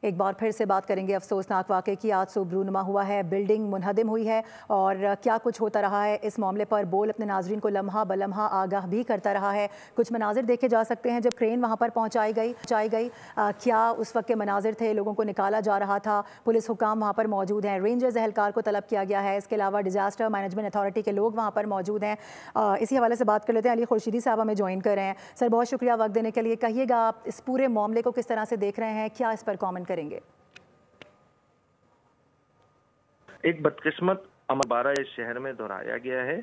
एक बार फिर से बात करेंगे अफसोसनाक वाक़े की। आज सुबह रूनुमा हुआ है, बिल्डिंग मुनहदम हुई है और क्या कुछ होता रहा है इस मामले पर बोल अपने नाजरीन को लम्हा बलम्हा आगाह भी करता रहा है। कुछ मनाजिर देखे जा सकते हैं जब क्रेन वहाँ पर पहुँचाई गई क्या उस वक्त के मनाजिर थे, लोगों को निकाला जा रहा था, पुलिस हुकाम वहाँ पर मौजूद हैं, रेंजर्स एहलकार को तलब किया गया है, इसके अलावा डिजास्टर मैनेजमेंट अथॉरिटी के लोग वहाँ पर मौजूद हैं। इसी हवाले से बात कर लेते हैं। अली खुर्शीदी साहब हमें ज्वाइन कर रहे हैं। सर बहुत शुक्रिया वक्त देने के लिए। कहिएगा आप इस पूरे मामले को किस तरह से देख रहे हैं, क्या इस पर कॉमेंट करेंगे? एक बदकिस्मत अमबारा इस शहर में दोहराया गया है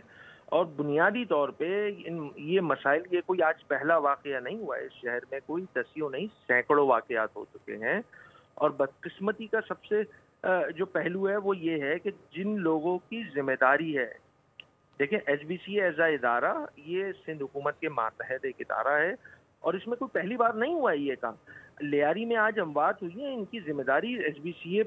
और बुनियादी तौर पे ये मसाइल, ये कोई आज पहला वाकया नहीं हुआ है इस शहर में, कोई दसियों नहीं सैकड़ों वाकयात हो चुके हैं। और बदकिस्मती का सबसे जो पहलू है वो ये है कि जिन लोगों की जिम्मेदारी है, देखिए HBCA एज आ इदारा ये सिंध हुकूमत के मातहत एक इदारा है और इसमें कोई पहली बार नहीं हुआ है ये काम। लियारी में आज अमवात हुई है, इनकी जिम्मेदारी HBCA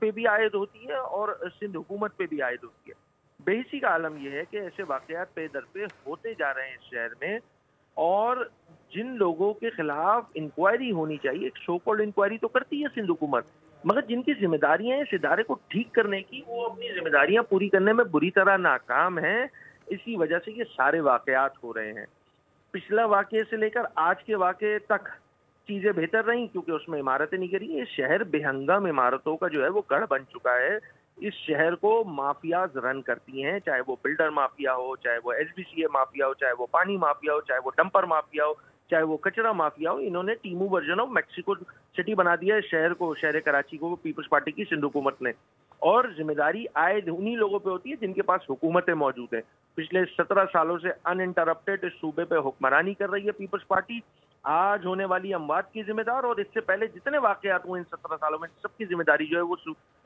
पे भी आयद होती है और सिंध हुकूमत पे भी आयद होती है। बेहिसी का आलम यह है कि ऐसे वाकयात पे दर पे होते जा रहे हैं इस शहर में और जिन लोगों के खिलाफ इंक्वायरी होनी चाहिए, एक शो कॉल्ड इंक्वायरी तो करती है सिंध हुकूमत, मगर जिनकी जिम्मेदारियां हैं इस इदारे को ठीक करने की, वो अपनी जिम्मेदारियां पूरी करने में बुरी तरह नाकाम है। इसी वजह से ये सारे वाकयात हो रहे हैं। पिछला वाकये से लेकर आज के वाकये तक चीजें बेहतर रही क्योंकि उसमें इमारतें नहीं गिरी। ये शहर बेहंगम इमारतों का जो है वो गढ़ बन चुका है। इस शहर को माफियाज रन करती हैं, चाहे वो बिल्डर माफिया हो, चाहे वो HBCA माफिया हो, चाहे वो पानी माफिया हो, चाहे वो डंपर माफिया हो, चाहे वो कचरा माफिया हो। इन्होंने टीमू वर्जन ऑफ मैक्सिको सिटी बना दिया है शहर को, शहर कराची को पीपल्स पार्टी की सिंध हुकूमत ने। और जिम्मेदारी आयद उन्हीं लोगों पे होती है जिनके पास हुकूमतें मौजूद हैं। पिछले 17 सालों से अनइंटरप्टेड इस सूबे पे हुक्मरानी कर रही है पीपल्स पार्टी। आज होने वाली अमवात की जिम्मेदार और इससे पहले जितने वाकयात हुए इन 17 सालों में, सबकी जिम्मेदारी जो है वो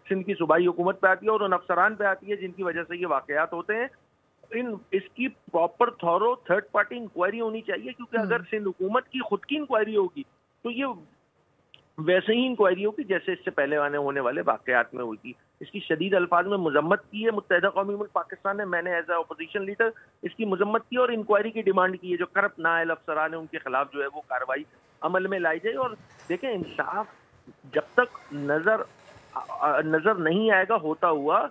सिंध की सूबाई हुकूमत पे आती है और उन अफसरान पे आती है जिनकी वजह से ये वाकयात होते हैं। इसकी proper thorough third party inquiry होनी चाहिए क्योंकि अगर सिंध हुकूमत की खुद की इंक्वायरी होगी तो ये वैसे ही इंक्वायरी होगी जैसे इससे पहले होने वाले वाकयात में हुई थी। इसकी शदीद अल्फाज में मजम्मत की है मुत्तहिदा कौमी मुल्क पाकिस्तान ने। मैंने एज ए अपोजिशन लीडर इसकी मजम्मत की और इंक्वायरी की डिमांड की है। जो करप्ट नाअहल अफसरान है उनके खिलाफ जो है वो कार्रवाई अमल में लाई जाए। और देखें, इंसाफ जब तक नजर नहीं आएगा होता हुआ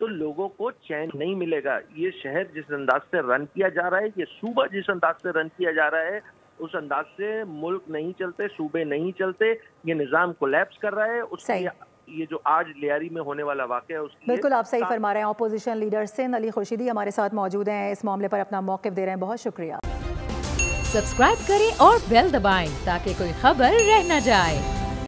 तो लोगों को चैन नहीं मिलेगा। ये शहर जिस अंदाज से रन किया जा रहा है, ये सूबा जिस अंदाज से रन किया जा रहा है, उस अंदाज से मुल्क नहीं चलते, सूबे नहीं चलते। ये निज़ाम कोलैप्स कर रहा है। उससे ये जो आज लियारी में होने वाला वाक़या है उसकी बिल्कुल आप सही फरमा रहे हैं। अपोजिशन लीडर सिंध अली खुर्शीदी हमारे साथ मौजूद हैं, इस मामले पर अपना मौक़िफ़ दे रहे हैं। बहुत शुक्रिया। सब्सक्राइब करें और बेल दबाएं ताकि कोई खबर रह न जाए।